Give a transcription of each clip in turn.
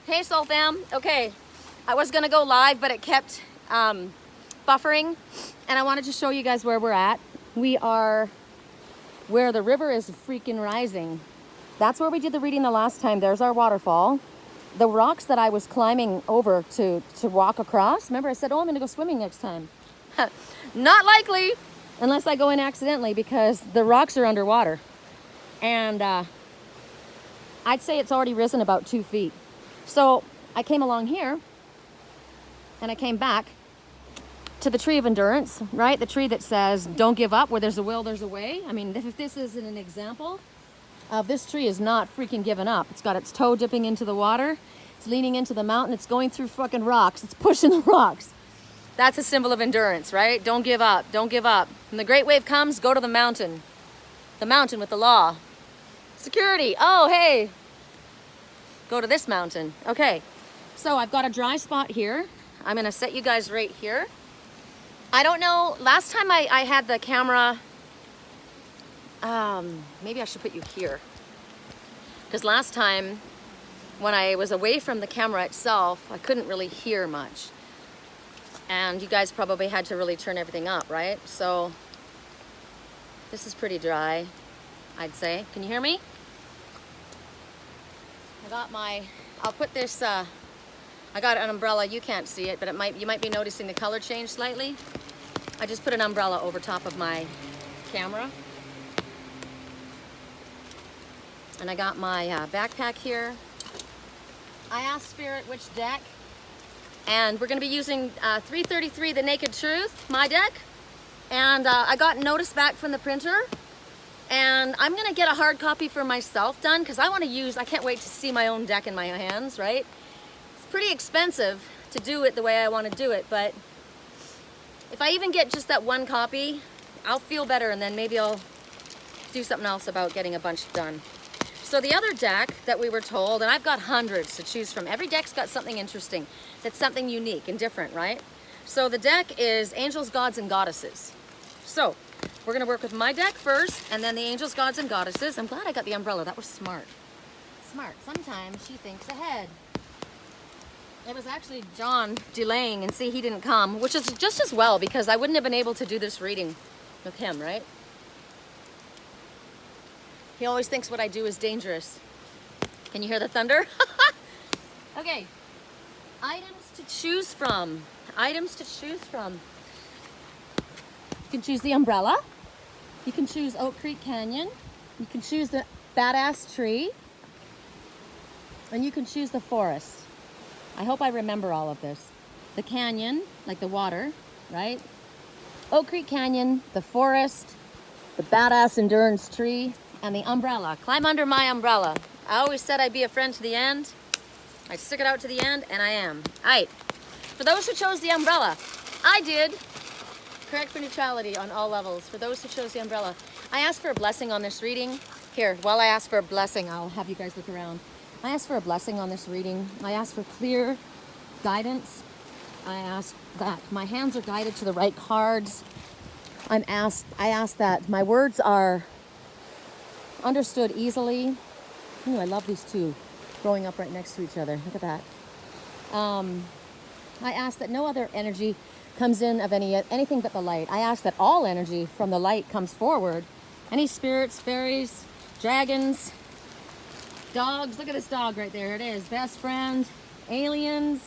Hey, Soul Fam. Okay, I was gonna go live, but it kept buffering, and I wanted to show you guys where we're at. We are where the river is freaking rising. That's where we did the reading the last time. There's our waterfall. The rocks that I was climbing over to walk across, remember I said, oh, I'm gonna go swimming next time. Not likely, unless I go in accidentally, because the rocks are underwater. And I'd say it's already risen about 2 feet. So I came along here, and I came back to the tree of endurance, right? The tree that says, don't give up, where there's a will, there's a way. I mean, if this isn't an example of this tree is not freaking giving up. It's got its toe dipping into the water. It's leaning into the mountain. It's going through fucking rocks. It's pushing the rocks. That's a symbol of endurance, right? Don't give up. Don't give up. When the great wave comes, go to the mountain. The mountain with the law. Security. Oh, hey. Go to this mountain. Okay. So I've got a dry spot here. I'm going to set you guys right here. I don't know. Last time I had the camera, maybe I should put you here. Because last time when I was away from the camera itself, I couldn't really hear much. And you guys probably had to really turn everything up, right? So this is pretty dry, I'd say. Can you hear me? I got I'll put this, I got an umbrella. You can't see it, but you might be noticing the color change slightly. I just put an umbrella over top of my camera. And I got my backpack here. I asked Spirit which deck. And we're gonna be using 333, The Naked Truth, my deck. And I got notice back from the printer. And I'm gonna get a hard copy for myself done, because I can't wait to see my own deck in my hands, right? It's pretty expensive to do it the way I wanna do it, but if I even get just that one copy, I'll feel better, and then maybe I'll do something else about getting a bunch done. So the other deck that we were told, and I've got hundreds to choose from. Every deck's got something interesting. That's something unique and different, right? So the deck is Angels, Gods, and Goddesses. So we're gonna work with my deck first, and then the Angels, Gods, and Goddesses. I'm glad I got the umbrella. That was smart. Smart. Sometimes she thinks ahead. It was actually John delaying, and see, he didn't come, which is just as well, because I wouldn't have been able to do this reading with him, right? He always thinks what I do is dangerous. Can you hear the thunder? Okay. Items to choose from. Items to choose from. You can choose the umbrella. You can choose Oak Creek Canyon. You can choose the badass tree. And you can choose the forest. I hope I remember all of this. The canyon, like the water, right? Oak Creek Canyon, the forest, the badass endurance tree, and the umbrella. Climb under my umbrella. I always said I'd be a friend to the end. I stick it out to the end, and I am. All right. For those who chose the umbrella, I did. Correct for neutrality on all levels. For those who chose the umbrella, I asked for a blessing on this reading. Here, while I ask for a blessing, I'll have you guys look around. I asked for a blessing on this reading. I asked for clear guidance. I asked that my hands are guided to the right cards. I asked that my words are understood easily. Ooh, I love these two growing up right next to each other. Look at that. I ask that no other energy comes in of anything but the light. I ask that all energy from the light comes forward. Any spirits, fairies, dragons, dogs. Look at this dog right there. It is. Best friend, aliens,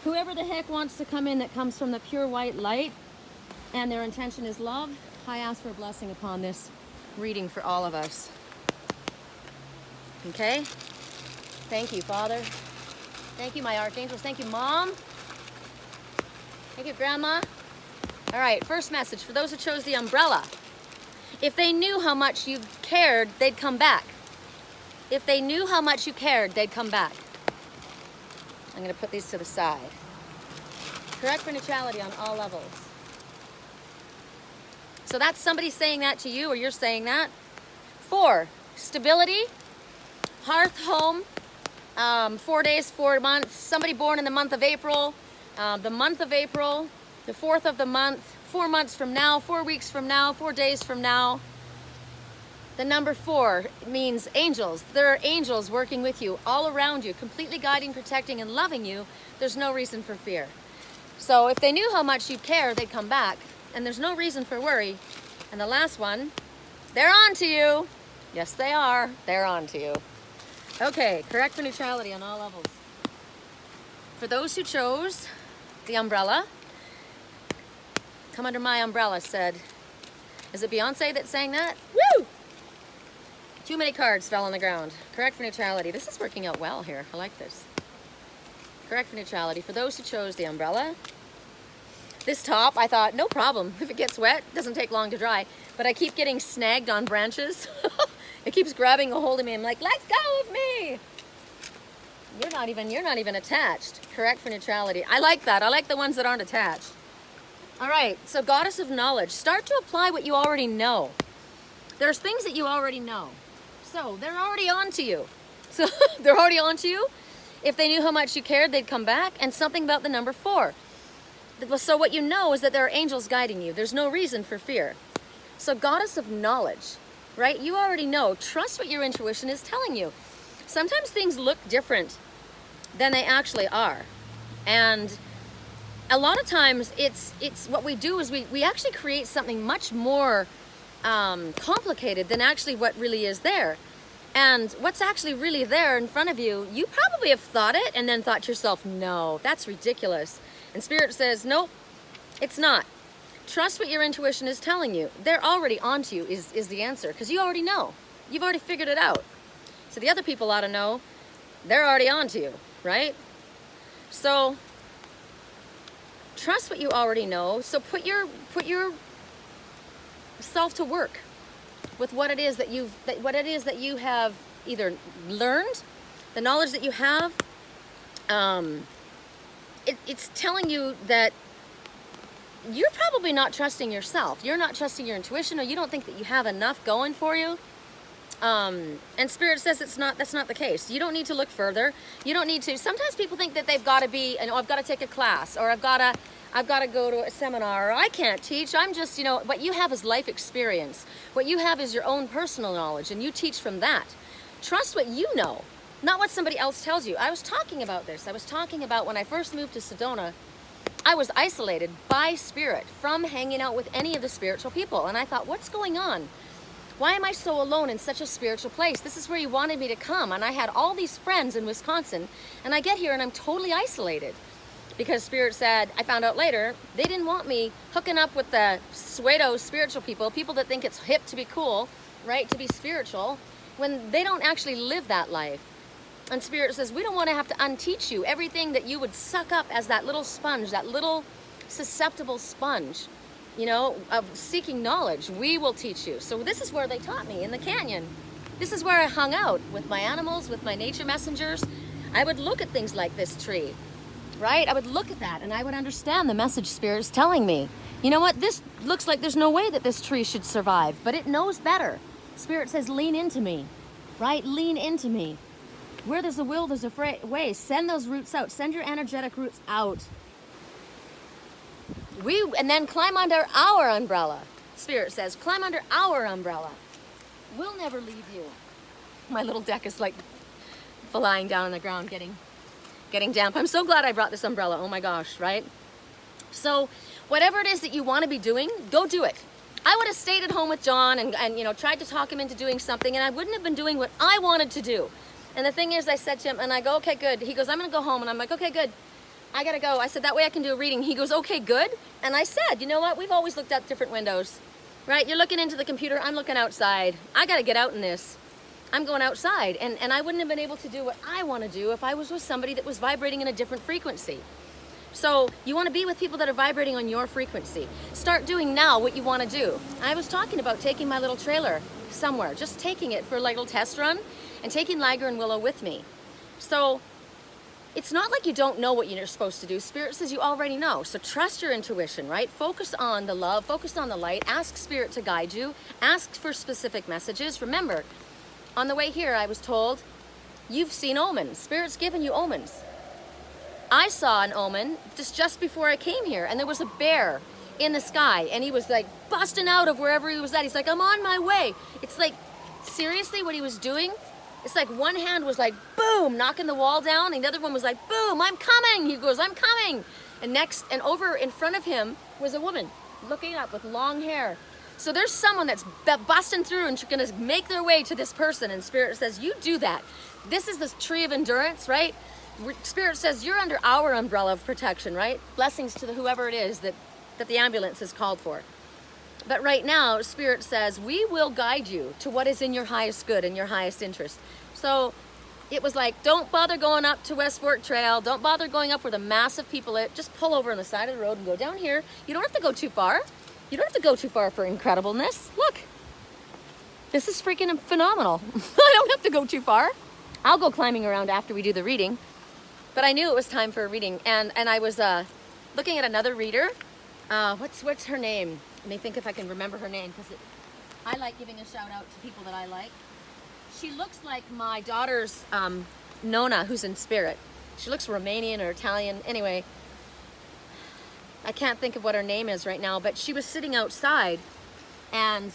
whoever the heck wants to come in that comes from the pure white light and their intention is love. I ask for a blessing upon this reading for all of us. Okay? Thank you, Father. Thank you, my archangels. Thank you, Mom. Thank you, Grandma. All right, first message for those who chose the umbrella. If they knew how much you cared, they'd come back. If they knew how much you cared, they'd come back. I'm going to put these to the side. Correct for neutrality on all levels. So that's somebody saying that to you, or you're saying that. 4, stability, hearth, home, 4 days, 4 months, somebody born in the month of April, the month of April, the 4th of the month, 4 months from now, 4 weeks from now, 4 days from now. The number 4 means angels. There are angels working with you, all around you, completely guiding, protecting, and loving you. There's no reason for fear. So if they knew how much you care, they'd come back. And there's no reason for worry. And the last one, they're on to you. Yes, they are. They're on to you. Okay, correct for neutrality on all levels. For those who chose the umbrella, come under my umbrella, said, is it Beyonce that sang that? Woo! Too many cards fell on the ground. Correct for neutrality. This is working out well here. I like this. Correct for neutrality. For those who chose the umbrella, this top, I thought, no problem. If it gets wet, it doesn't take long to dry. But I keep getting snagged on branches. It keeps grabbing a hold of me. I'm like, let go of me. You're not even attached. Correct for neutrality. I like that. I like the ones that aren't attached. All right, so goddess of knowledge. Start to apply what you already know. There's things that you already know. So they're already on to you. So they're already on to you. If they knew how much you cared, they'd come back. And something about the number 4. So what you know is that there are angels guiding you. There's no reason for fear. So goddess of knowledge, right? You already know. Trust what your intuition is telling you. Sometimes things look different than they actually are. And a lot of times it's what we do is we actually create something much more complicated than actually what really is there. And what's actually really there in front of you, you probably have thought it and then thought to yourself, no, that's ridiculous. And Spirit says, nope, it's not. Trust what your intuition is telling you. They're already onto you is the answer, because you already know. You've already figured it out. So the other people ought to know they're already onto you, right? So trust what you already know. So put your self to work with what it is that you have either learned, the knowledge that you have. It's telling you that you're probably not trusting yourself. You're not trusting your intuition, or you don't think that you have enough going for you. And Spirit says that's not the case. You don't need to look further. You don't need to. Sometimes people think that they've got to be, I've got to take a class, or I've got to go to a seminar, or I can't teach. I'm just, what you have is life experience. What you have is your own personal knowledge, and you teach from that. Trust what you know, not what somebody else tells you. I was talking about this. I was talking about when I first moved to Sedona, I was isolated by Spirit from hanging out with any of the spiritual people. And I thought, what's going on? Why am I so alone in such a spiritual place? This is where you wanted me to come. And I had all these friends in Wisconsin. And I get here and I'm totally isolated. Because Spirit said, I found out later, they didn't want me hooking up with the pseudo spiritual people that think it's hip to be cool, right, to be spiritual, when they don't actually live that life. And Spirit says, we don't want to have to unteach you everything that you would suck up as that little sponge, that little susceptible sponge, of seeking knowledge. We will teach you. So this is where they taught me, in the canyon. This is where I hung out with my animals, with my nature messengers. I would look at things like this tree, right? I would look at that and I would understand the message Spirit is telling me. You know what? This looks like there's no way that this tree should survive, but it knows better. Spirit says, lean into me, right? Lean into me. Where there's a will, there's a way. Send those roots out. Send your energetic roots out. And then climb under our umbrella. Spirit says, climb under our umbrella. We'll never leave you. My little deck is like lying down on the ground, getting damp. I'm so glad I brought this umbrella. Oh my gosh, right? So whatever it is that you want to be doing, go do it. I would have stayed at home with John and tried to talk him into doing something, and I wouldn't have been doing what I wanted to do. And the thing is, I said to him, and I go, okay, good. He goes, I'm going to go home. And I'm like, okay, good. I got to go. I said, that way I can do a reading. He goes, okay, good. And I said, you know what? We've always looked out different windows, right? You're looking into the computer. I'm looking outside. I got to get out in this. I'm going outside. And I wouldn't have been able to do what I want to do if I was with somebody that was vibrating in a different frequency. So you want to be with people that are vibrating on your frequency. Start doing now what you want to do. I was talking about taking my little trailer somewhere, just taking it for a little test run, and taking Liger and Willow with me. So it's not like you don't know what you're supposed to do. Spirit says you already know. So trust your intuition, right? Focus on the love, focus on the light. Ask Spirit to guide you. Ask for specific messages. Remember, on the way here, I was told, you've seen omens. Spirit's given you omens. I saw an omen just before I came here, and there was a bear in the sky, and he was like busting out of wherever he was at. He's like, I'm on my way. It's like seriously, what he was doing, it's like one hand was like, boom, knocking the wall down, and the other one was like, boom, I'm coming. He goes, I'm coming. And over in front of him was a woman looking up with long hair. So there's someone that's busting through and gonna make their way to this person, and Spirit says, you do that. This is the tree of endurance, right? Spirit says, you're under our umbrella of protection, right? Blessings to whoever it is that the ambulance is called for. But right now, Spirit says, we will guide you to what is in your highest good and your highest interest. So it was like, don't bother going up to West Fork Trail. Don't bother going up where the massive people live. Just pull over on the side of the road and go down here. You don't have to go too far. You don't have to go too far for incredibleness. Look, this is freaking phenomenal. I don't have to go too far. I'll go climbing around after we do the reading. But I knew it was time for a reading. And I was looking at another reader. What's her name? Let me think if I can remember her name, because I like giving a shout out to people that I like. She looks like my daughter's Nona, who's in spirit. She looks Romanian or Italian. Anyway, I can't think of what her name is right now, but she was sitting outside, and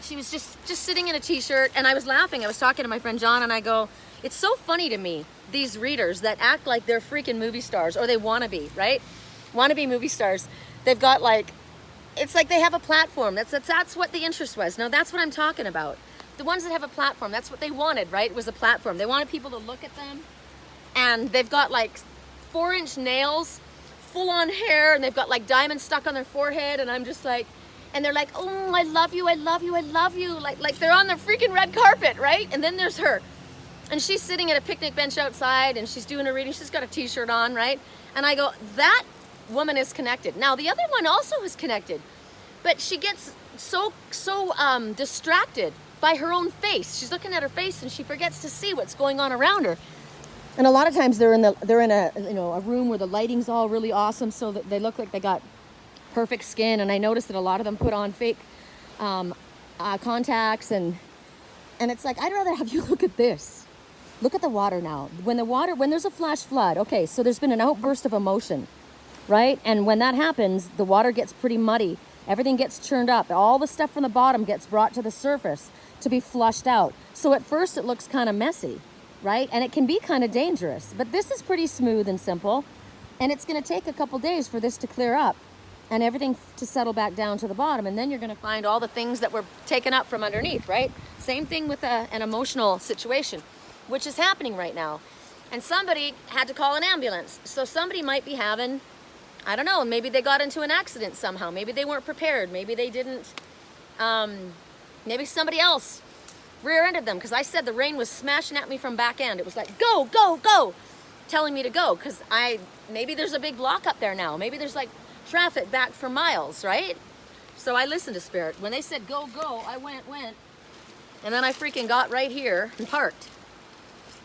she was just sitting in a t-shirt, and I was laughing. I was talking to my friend John, and I go, it's so funny to me, these readers that act like they're freaking movie stars, or they want to be, right? Want to be movie stars. They've got like, it's like they have a platform. That's what the interest was. No, that's what I'm talking about. The ones that have a platform, that's what they wanted, right? It was a platform. They wanted people to look at them, and they've got like 4-inch nails, full-on hair, and they've got like diamonds stuck on their forehead, and I'm just like, and they're like, oh, I love you, I love you, I love you. Like they're on the freaking red carpet, right? And then there's her. And she's sitting at a picnic bench outside, and she's doing a reading. She's got a t-shirt on, right? And I go, that woman is connected. Now, the other one also is connected, but she gets so distracted by her own face. She's looking at her face, and she forgets to see what's going on around her. And a lot of times they're in a room where the lighting's all really awesome, so that they look like they got perfect skin. And I noticed that a lot of them put on fake contacts, and it's like, I'd rather have you look at this. Look at the water now. When there's a flash flood, okay, so there's been an outburst of emotion, right? And when that happens, the water gets pretty muddy. Everything gets churned up. All the stuff from the bottom gets brought to the surface to be flushed out. So at first it looks kind of messy, right? And it can be kind of dangerous. But this is pretty smooth and simple. And it's going to take a couple days for this to clear up and everything to settle back down to the bottom. And then you're going to find all the things that were taken up from underneath, right? Same thing with an emotional situation, which is happening right now. And somebody had to call an ambulance. So somebody might be having, I don't know, maybe they got into an accident somehow. Maybe they weren't prepared. Maybe they didn't, maybe somebody else rear-ended them, because I said the rain was smashing at me from back end. It was like, go, go, go, telling me to go, because maybe there's a big block up there now. Maybe there's like traffic back for miles, right? So I listened to Spirit. When they said go, go, I went, and then I freaking got right here and parked.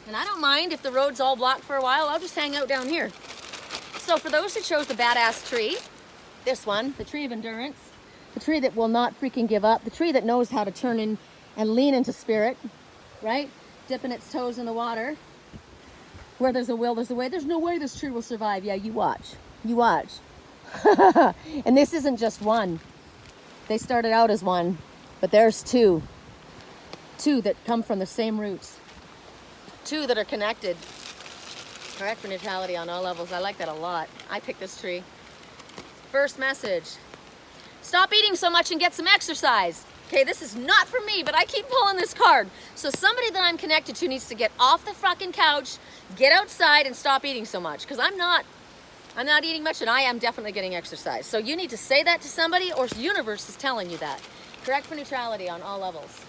And I don't mind if the road's all blocked for a while. I'll just hang out down here. So for those who chose the badass tree, this one, the tree of endurance, the tree that will not freaking give up, the tree that knows how to turn in and lean into Spirit, right? Dipping its toes in the water. Where there's a will, there's a way. There's no way this tree will survive. Yeah, you watch. You watch. And this isn't just one. They started out as one, but there's two. Two that come from the same roots. Two that are connected. Correct for neutrality on all levels. I like that a lot. I picked this tree. First message. Stop eating so much and get some exercise. Okay, this is not for me, but I keep pulling this card. So somebody that I'm connected to needs to get off the fucking couch, get outside, and stop eating so much. Because I'm not eating much, and I am definitely getting exercise. So you need to say that to somebody, or the universe is telling you that. Correct for neutrality on all levels.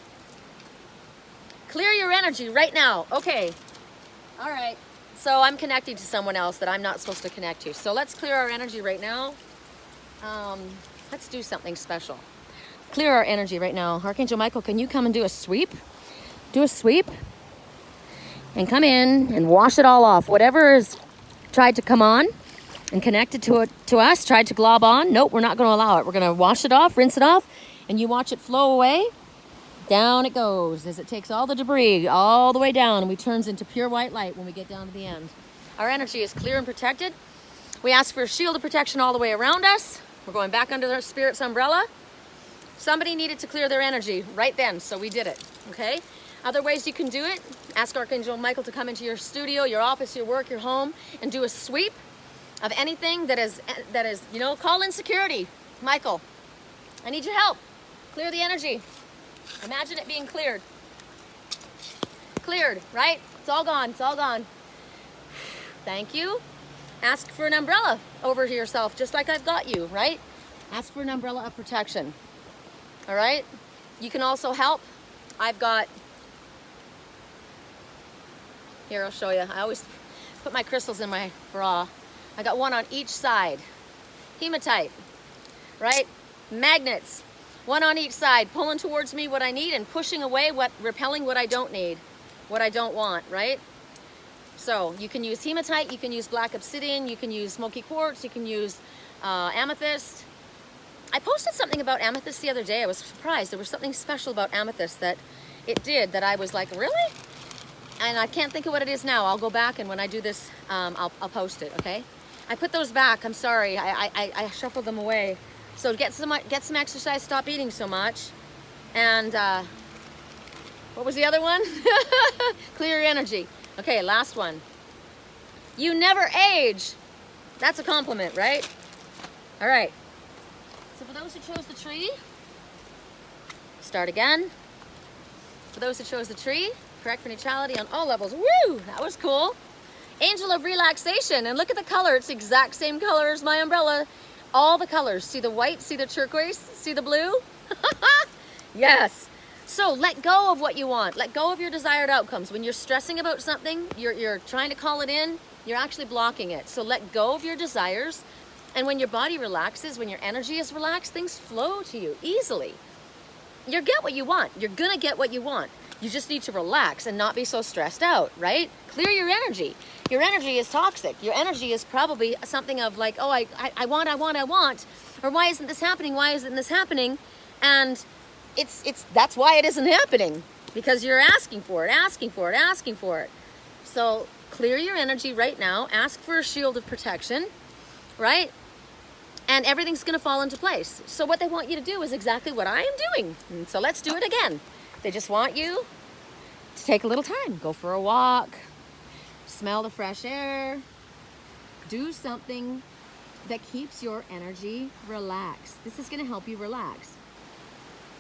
Clear your energy right now. Okay. All right. So I'm connecting to someone else that I'm not supposed to connect to. So let's clear our energy right now. Let's do something special. Clear our energy right now. Archangel Michael, can you come and do a sweep? Do a sweep. And come in and wash it all off. Whatever is tried to come on and connected to us, tried to glob on. Nope, we're not going to allow it. We're going to wash it off, rinse it off, and you watch it flow away. Down it goes as it takes all the debris all the way down, and we turns into pure white light when we get down to the end. Our energy is clear and protected. We ask for a shield of protection all the way around us. We're going back under the Spirit's umbrella. Somebody needed to clear their energy right then, so we did it, okay? Other ways you can do it, ask Archangel Michael to come into your studio, your office, your work, your home, and do a sweep of anything that is, you know, call in security. Michael, I need your help. Clear the energy. Imagine it being cleared. Cleared, right? It's all gone, it's all gone. Thank you. Ask for an umbrella over to yourself, just like I've got you, right? Ask for an umbrella of protection, all right? You can also help. I've got, here, I'll show you. I always put my crystals in my bra. I got one on each side. Hematite, right? Magnets, one on each side, pulling towards me what I need and pushing away repelling what I don't need, what I don't want, right? So you can use hematite, you can use black obsidian, you can use smoky quartz, you can use amethyst. I posted something about amethyst the other day. I was surprised. There was something special about amethyst that it did that I was like, really? And I can't think of what it is now. I'll go back, and when I do this, I'll post it, okay? I put those back. I'm sorry. I shuffled them away. So get some exercise, stop eating so much. And what was the other one? Clear your energy. Okay, last one. You never age. That's a compliment, right? All right. So for those who chose the tree, start again. For those who chose the tree, correct for neutrality on all levels. Woo! That was cool. Angel of relaxation. And look at the color. It's the exact same color as my umbrella. All the colors. See the white? See the turquoise? See the blue? Yes. So let go of what you want. Let go of your desired outcomes. When you're stressing about something, you're trying to call it in, you're actually blocking it. So let go of your desires. And when your body relaxes, when your energy is relaxed, things flow to you easily. You'll get what you want. You're going to get what you want. You just need to relax and not be so stressed out, right? Clear your energy. Your energy is toxic. Your energy is probably something of like, oh, I want. Or why isn't this happening? Why isn't this happening? And that's why it isn't happening. Because you're asking for it. So clear your energy right now. Ask for a shield of protection, right? And everything's going to fall into place. So what they want you to do is exactly what I am doing. And so let's do it again. They just want you to take a little time. Go for a walk. Smell the fresh air. Do something that keeps your energy relaxed. This is going to help you relax.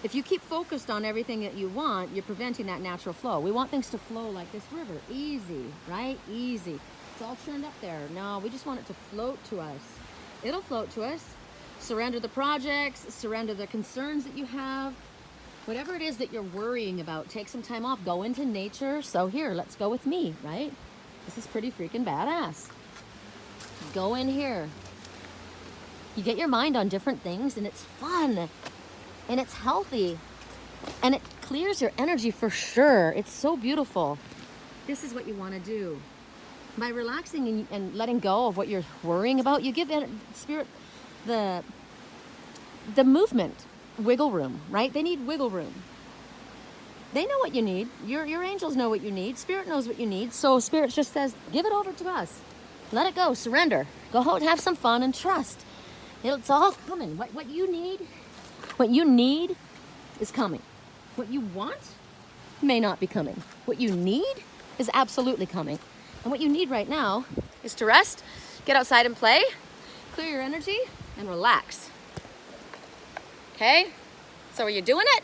If you keep focused on everything that you want, you're preventing that natural flow. We want things to flow like this river. Easy, right? Easy. It's all churned up there. No, we just want it to float to us. It'll float to us. Surrender the projects. Surrender the concerns that you have. Whatever it is that you're worrying about, take some time off. Go into nature. So here, let's go with me, right? This is pretty freaking badass. Go in here. You get your mind on different things, and it's fun. And it's healthy. And it clears your energy for sure. It's so beautiful. This is what you want to do. By relaxing and letting go of what you're worrying about, you give spirit the movement wiggle room, right? They need wiggle room. They know what you need. Your angels know what you need. Spirit knows what you need. So Spirit just says, give it over to us. Let it go. Surrender. Go out, have some fun, and trust. It's all coming. What you need is coming. What you want may not be coming. What you need is absolutely coming. And what you need right now is to rest, get outside and play, clear your energy, and relax. Okay? So are you doing it?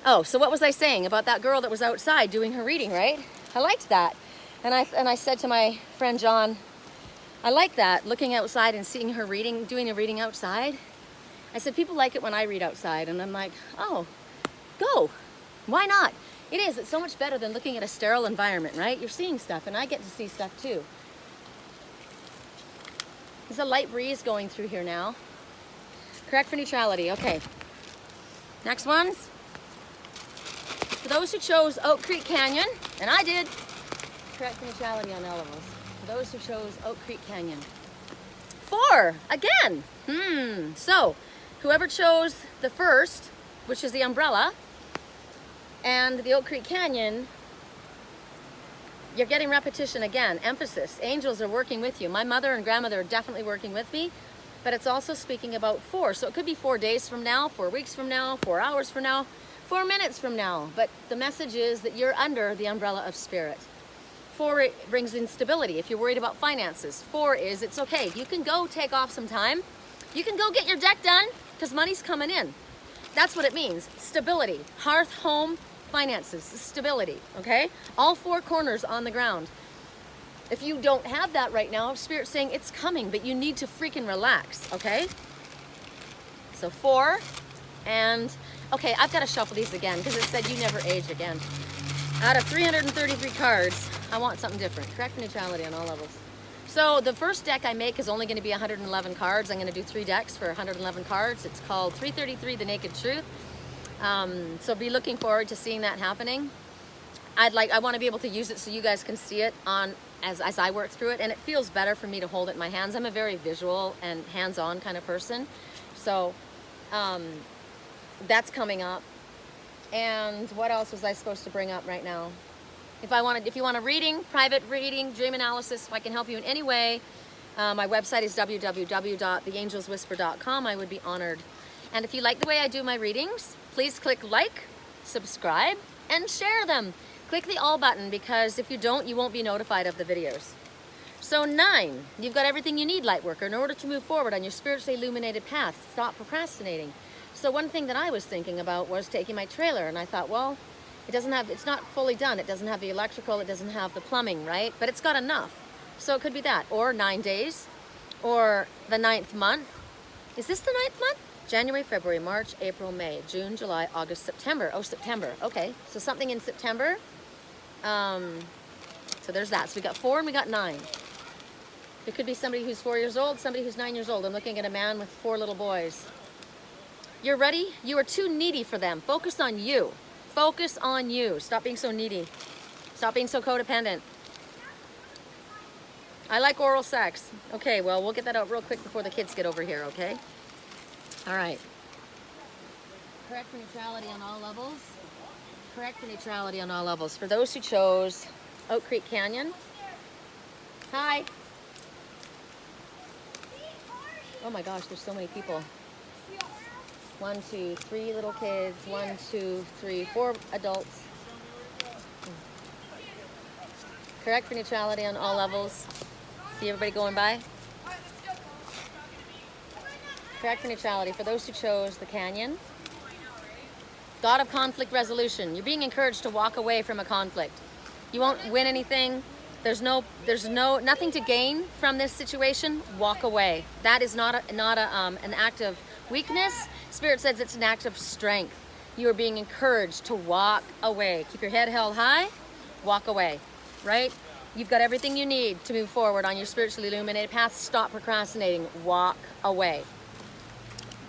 Oh, so what was I saying about that girl that was outside doing her reading, right? I liked that. And I said to my friend John, I like that, looking outside and seeing her reading, doing a reading outside. I said, people like it when I read outside. And I'm like, oh, go. Why not? It is. It's so much better than looking at a sterile environment, right? You're seeing stuff, and I get to see stuff too. There's a light breeze going through here now. Correct for neutrality. Okay. Next ones. For those who chose Oak Creek Canyon, and I did, correct for neutrality on all of us. For those who chose Oak Creek Canyon. 4, again. So, whoever chose the first, which is the umbrella, and the Oak Creek Canyon, you're getting repetition again, emphasis. Angels are working with you. My mother and grandmother are definitely working with me. but it's also speaking about 4. So it could be 4 days from now, 4 weeks from now, 4 hours from now, 4 minutes from now. But the message is that you're under the umbrella of spirit. 4, it brings in stability. If you're worried about finances, 4 is it's okay. You can go take off some time. You can go get your deck done because money's coming in. That's what it means. Stability. Hearth, home, finances, stability, okay? All 4 corners on the ground. If you don't have that right now, Spirit's saying it's coming, but you need to freaking relax, okay? So 4, and, okay, I've got to shuffle these again because it said you never age again. Out of 333 cards, I want something different. Correct neutrality on all levels. So the first deck I make is only going to be 111 cards. I'm going to do 3 decks for 111 cards. It's called 333, The Naked Truth. So be looking forward to seeing that happening. I want to be able to use it so you guys can see it on as I work through it, and it feels better for me to hold it in my hands. I'm a very visual and hands-on kind of person. So that's coming up. And what else was I supposed to bring up right now? If you want a reading, private reading, dream analysis, if I can help you in any way, my website is www.theangelswhisper.com. I would be honored. And if you like the way I do my readings, please click like, subscribe, and share them. Click the all button, because if you don't, you won't be notified of the videos. So 9, you've got everything you need, Lightworker, in order to move forward on your spiritually illuminated path. Stop procrastinating. So one thing that I was thinking about was taking my trailer, and I thought, well, it's not fully done. It doesn't have the electrical, it doesn't have the plumbing, right? But it's got enough. So it could be that, or 9 days, or the 9th month. Is this the 9th month? January, February, March, April, May, June, July, August, September. Oh, September, okay. So something in September. So there's that. So we got 4 and we got 9. It could be somebody who's 4 years old, somebody who's 9 years old. I'm looking at a man with 4 little boys. You're ready? You are too needy for them. Focus on you. Focus on you. Stop being so needy. Stop being so codependent. I like oral sex. Okay, well, we'll get that out real quick before the kids get over here, okay? All right. Correct for neutrality on all levels. Correct for neutrality on all levels. For those who chose Oak Creek Canyon. Hi. Oh my gosh, there's so many people. 1, 2, 3 little kids. 1, 2, 3, 4 adults. Correct for neutrality on all levels. See everybody going by? Correct for neutrality. For those who chose the canyon. God of conflict resolution. You're being encouraged to walk away from a conflict. You won't win anything. There's nothing to gain from this situation. Walk away. That is not an act of weakness. Spirit says it's an act of strength. You are being encouraged to walk away. Keep your head held high. Walk away. Right? You've got everything you need to move forward on your spiritually illuminated path. Stop procrastinating. Walk away.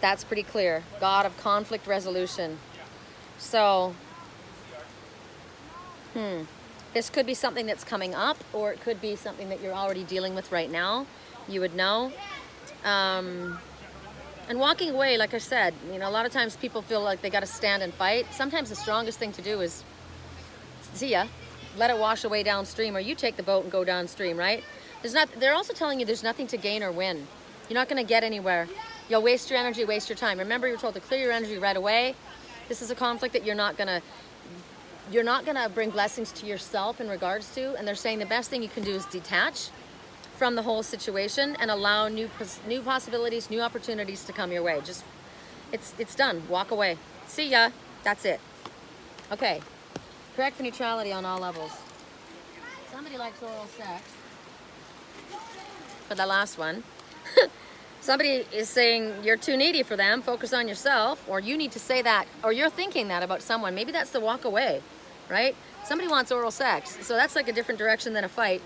That's pretty clear. God of conflict resolution. So, this could be something that's coming up, or it could be something that you're already dealing with right now. You would know. And walking away, like I said, a lot of times people feel like they got to stand and fight. Sometimes the strongest thing to do is, see ya, let it wash away downstream, or you take the boat and go downstream, right? They're also telling you there's nothing to gain or win. You're not going to get anywhere. You'll waste your energy, waste your time. Remember, you're told to clear your energy right away. This is a conflict that you're not gonna bring blessings to yourself in regards to, and they're saying the best thing you can do is detach from the whole situation and allow new possibilities, new opportunities to come your way. Just, it's done. Walk away. See ya. That's it. Okay. Correct for neutrality on all levels. Somebody likes oral sex. For the last one. Somebody is saying you're too needy for them, focus on yourself, or you need to say that, or you're thinking that about someone. Maybe that's the walk away, right? Somebody wants oral sex, so that's like a different direction than a fight.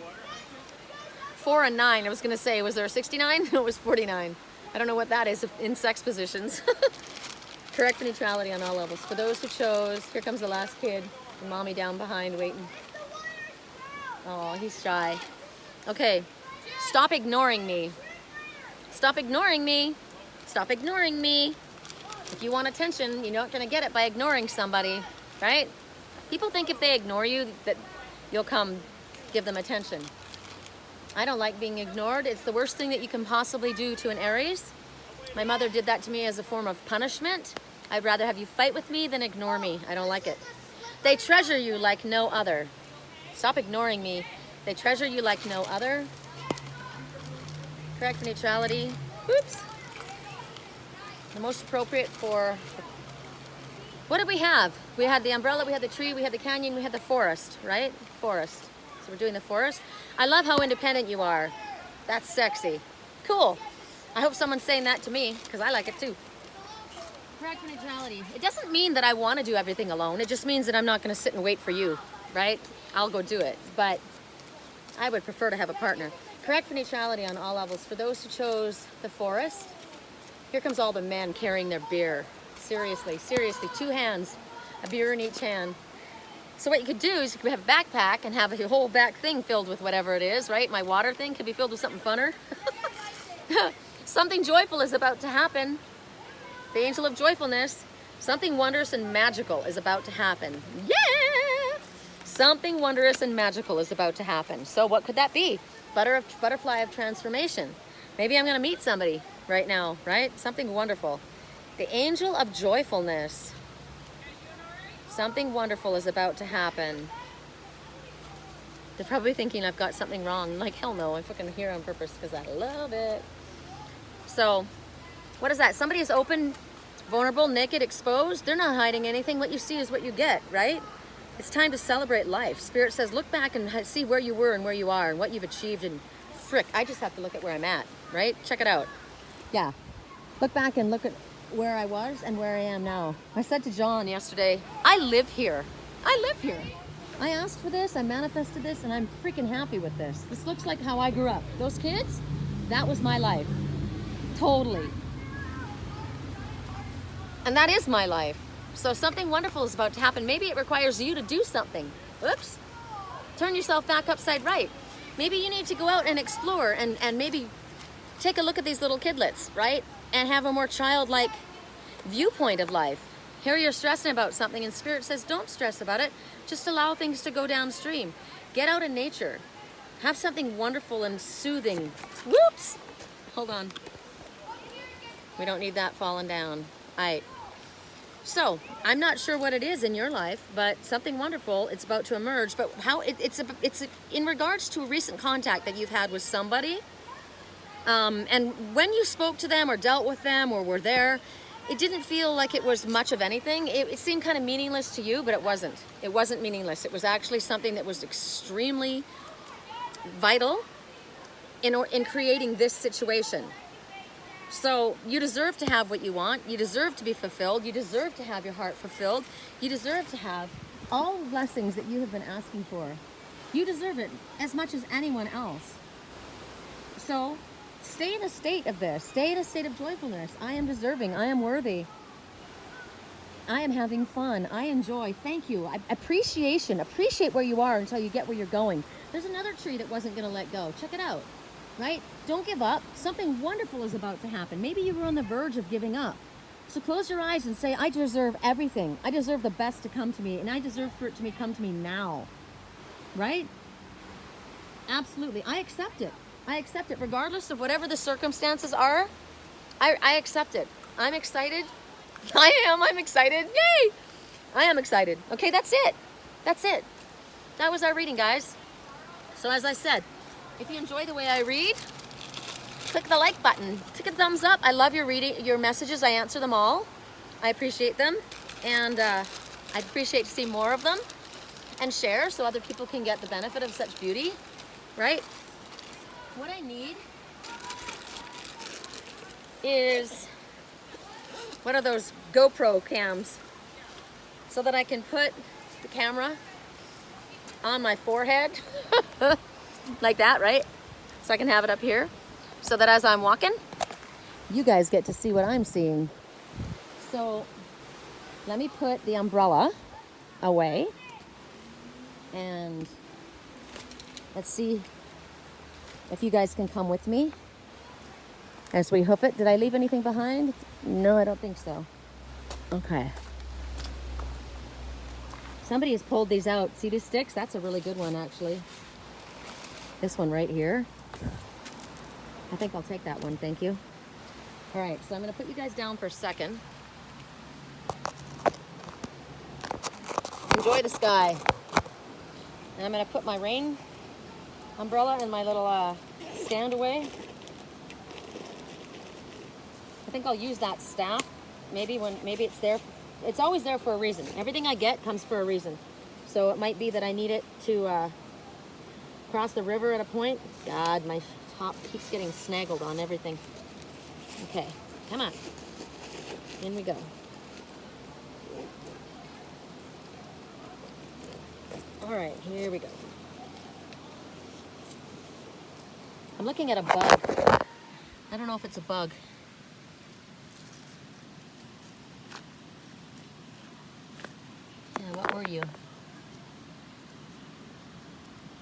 4 and 9, I was gonna say, was there a 69? No, it was 49. I don't know what that is in sex positions. Correct for neutrality on all levels. For those who chose, here comes the last kid, and mommy down behind waiting. Oh, he's shy. Okay, stop ignoring me. Stop ignoring me. Stop ignoring me. If you want attention, you're not going to get it by ignoring somebody, right? People think if they ignore you that you'll come give them attention. I don't like being ignored. It's the worst thing that you can possibly do to an Aries. My mother did that to me as a form of punishment. I'd rather have you fight with me than ignore me. I don't like it. They treasure you like no other. Stop ignoring me. They treasure you like no other. Correct for neutrality. Oops. The most appropriate for... What did we have? We had the umbrella, we had the tree, we had the canyon, we had the forest, right? Forest. So we're doing the forest. I love how independent you are. That's sexy. Cool. I hope someone's saying that to me, because I like it too. Correct for neutrality. It doesn't mean that I want to do everything alone. It just means that I'm not going to sit and wait for you, right? I'll go do it. But I would prefer to have a partner. Correct for neutrality on all levels. For those who chose the forest, here comes all the men carrying their beer. Seriously, seriously, 2 hands, a beer in each hand. So what you could do is you could have a backpack and have a whole back thing filled with whatever it is, right? My water thing could be filled with something funner. Something joyful is about to happen. The angel of joyfulness. Something wondrous and magical is about to happen. Yeah! Something wondrous and magical is about to happen. So what could that be? Butterfly of transformation. Maybe I'm going to meet somebody right now, right? Something wonderful. The angel of joyfulness. Something wonderful is about to happen. They're probably thinking I've got something wrong. I'm like, hell no, I'm fucking here on purpose because I love it. So, what is that? Somebody is open, vulnerable, naked, exposed. They're not hiding anything. What you see is what you get, right? It's time to celebrate life. Spirit says, look back and see where you were and where you are and what you've achieved. And frick, I just have to look at where I'm at, right? Check it out. Yeah. Look back and look at where I was and where I am now. I said to John yesterday, I live here. I live here. I asked for this, I manifested this, and I'm freaking happy with this. This looks like how I grew up. Those kids, that was my life. Totally. And that is my life. So something wonderful is about to happen. Maybe it requires you to do something. Oops. Turn yourself back upside right. Maybe you need to go out and explore and maybe take a look at these little kidlets, right? And have a more childlike viewpoint of life. Here you're stressing about something and Spirit says, don't stress about it. Just allow things to go downstream. Get out in nature. Have something wonderful and soothing. Whoops! Hold on. We don't need that falling down. All right. So, I'm not sure what it is in your life, but something wonderful, it's about to emerge. But how it's in regards to a recent contact that you've had with somebody. And when you spoke to them or dealt with them or were there, it didn't feel like it was much of anything. It seemed kind of meaningless to you, but it wasn't. It wasn't meaningless. It was actually something that was extremely vital in creating this situation. So you deserve to have what you want. You deserve to be fulfilled. You deserve to have your heart fulfilled. You deserve to have all the blessings that you have been asking for. You deserve it as much as anyone else. So stay in a state of this. Stay in a state of joyfulness. I am deserving. I am worthy. I am having fun. I enjoy. Thank you. Appreciation. Appreciate where you are until you get where you're going. There's another tree that wasn't going to let go. Check it out. Right? Don't give up. Something wonderful is about to happen. Maybe you were on the verge of giving up. So close your eyes and say, I deserve everything. I deserve the best to come to me, and I deserve for it to come to me now. Right? Absolutely. I accept it. I accept it. Regardless of whatever the circumstances are, I accept it. I'm excited. I'm excited. Yay! I am excited. Okay, that's it. That's it. That was our reading, guys. So as I said, if you enjoy the way I read, click the like button. Click a thumbs up. I love your reading, your messages. I answer them all. I appreciate them. And I'd appreciate to see more of them. And share so other people can get the benefit of such beauty. Right? What I need is, what are those GoPro cams? So that I can put the camera on my forehead. Like that, right? So I can have it up here. So that as I'm walking, you guys get to see what I'm seeing. So let me put the umbrella away. And let's see if you guys can come with me as we hoof it. Did I leave anything behind? No, I don't think so. Okay. Somebody has pulled these out. See these sticks? That's a really good one, actually. This one right here. I think I'll take that one, thank you. All right, so I'm gonna put you guys down for a second. Enjoy the sky. And I'm gonna put my rain umbrella and my little stand away. I think I'll use that staff maybe it's there. It's always there for a reason. Everything I get comes for a reason. So it might be that I need it to cross the river at a point. God, my top keeps getting snaggled on everything. Okay, come on. In we go. All right, here we go. I'm looking at a bug. I don't know if it's a bug. Yeah, what were you?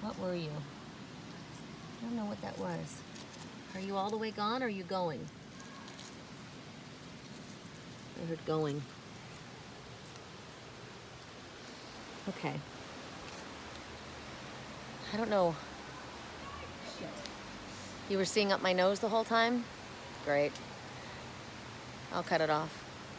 What were you? I don't know what that was. Are you all the way gone or are you going? I heard going. Okay. I don't know. Shit. You were seeing up my nose the whole time? Great. I'll cut it off.